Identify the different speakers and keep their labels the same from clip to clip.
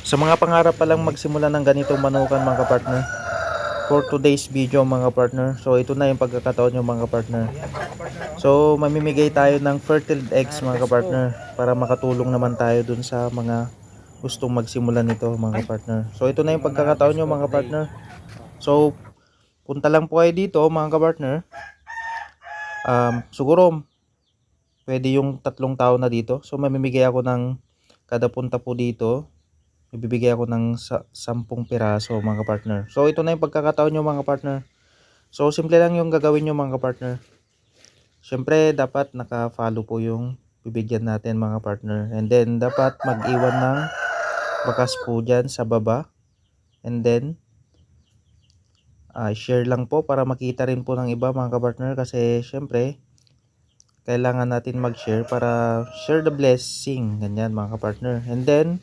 Speaker 1: Sa mga pangarap pa lang magsimula ng ganitong manukan mga partner, for today's video mga partner, so ito na yung pagkakataon nyo mga partner. So mamimigay tayo ng fertile eggs mga partner para makatulong naman tayo dun sa mga gustong magsimula nito mga partner. So ito na yung pagkakataon nyo mga partner. So punta lang po kayo dito mga partner. Siguro pwede yung 3 tao na dito. So mamimigay ako ng kada punta po dito, ibibigay ako ng 10 piraso mga partner. So ito na yung pagkakataon nyo mga partner. So simple lang yung gagawin nyo mga partner. Siyempre dapat naka-follow po yung bibigyan natin mga partner. And then dapat mag-iwan ng bakas po dyan sa baba. And then share lang po para makita rin po ng iba mga partner. Kasi siyempre kailangan natin mag-share para share the blessing. Ganyan mga partner. And then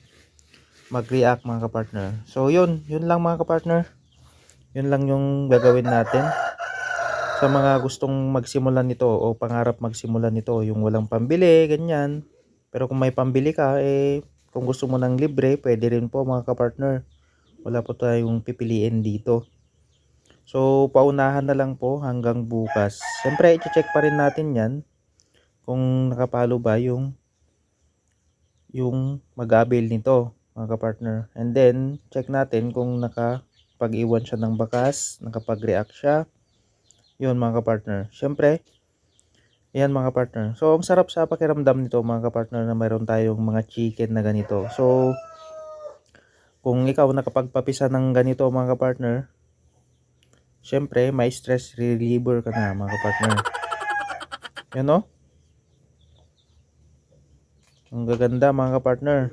Speaker 1: mag-react mga partner. So yun lang mga partner. Yun lang yung gagawin natin. Sa mga gustong magsimula nito o pangarap magsimula nito, yung walang pambili, ganyan. Pero kung may pambili ka, kung gusto mo ng libre, pwede rin po mga kapartner. Wala po tayong pipiliin dito. So, paunahan na lang po hanggang bukas. Siyempre, i-check pa rin natin yan kung nakapalo ba yung mag-avail nito mga kapartner. And then, check natin kung nakapag-iwan siya ng bakas, nakapag-react siya. Yun mga kapartner. Siyempre, yan mga partner. So, ang sarap sa pakiramdam nito mga kapartner na mayroon tayong mga chicken na ganito. So, kung ikaw nakapagpapisa ng ganito mga kapartner, siyempre, may stress reliever ka na mga kapartner. Yan o. Ang gaganda mga kapartner.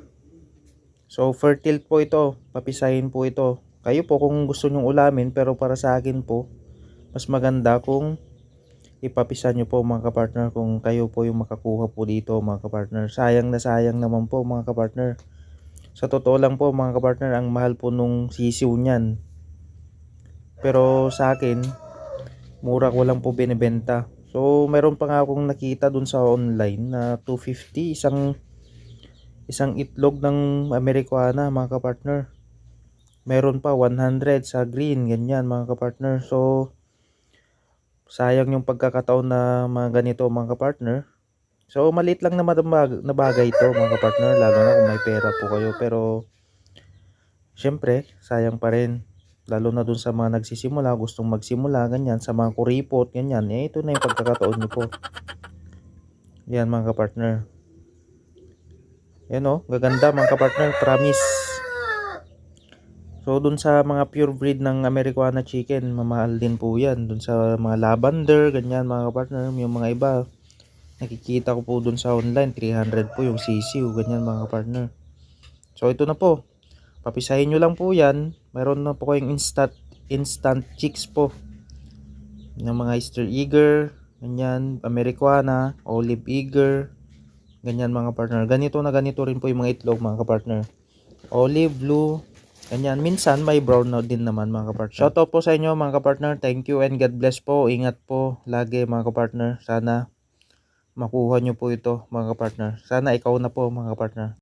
Speaker 1: So, fertile po ito. Papisahin po ito. Kayo po kung gusto nyong ulamin, pero para sa akin po, mas maganda kung ipapisa nyo po mga kapartner kung kayo po yung makakuha po dito mga kapartner. Sayang na sayang naman po mga kapartner. Sa totoo lang po mga kapartner, ang mahal po nung sisiw nyan. Pero sa akin, mura ko lang po binibenta. So meron pa nga akong nakita dun sa online na 250 isang itlog ng Americana mga kapartner. Meron pa 100 sa green, ganyan mga kapartner. So sayang yung pagkakataon na mga ganito mga kapartner. So maliit lang na bagay ito mga kapartner, lalo na kung may pera po kayo. Pero syempre sayang pa rin, lalo na dun sa mga nagsisimula, gustong magsimula, ganyan, sa mga kuripot, ganyan. Ito na yung pagkakataon nyo po. Yan mga kapartner. Yan o, gaganda mga kapartner, promise. So dun sa mga pure breed ng Americana chicken, mamahal din po yan. Dun sa mga lavender, ganyan mga kapartner. Yung mga iba, nakikita ko po dun sa online, 300 po yung sisiw, ganyan mga kapartner. So ito na po, papisahin nyo lang po yan. Mayroon na po kayong instant chicks po ng mga Easter Eager, ganyan, Americana, Olive Eager, ganyan mga partner. Ganito na ganito rin po yung mga itlog mga kapartner. Olive, blue, ganyan. Minsan may brown na din naman mga kapartner. Shoutout po sa inyo mga kapartner. Thank you and God bless po. Ingat po lagi mga kapartner. Sana makuha nyo po ito mga kapartner. Sana ikaw na po mga kapartner.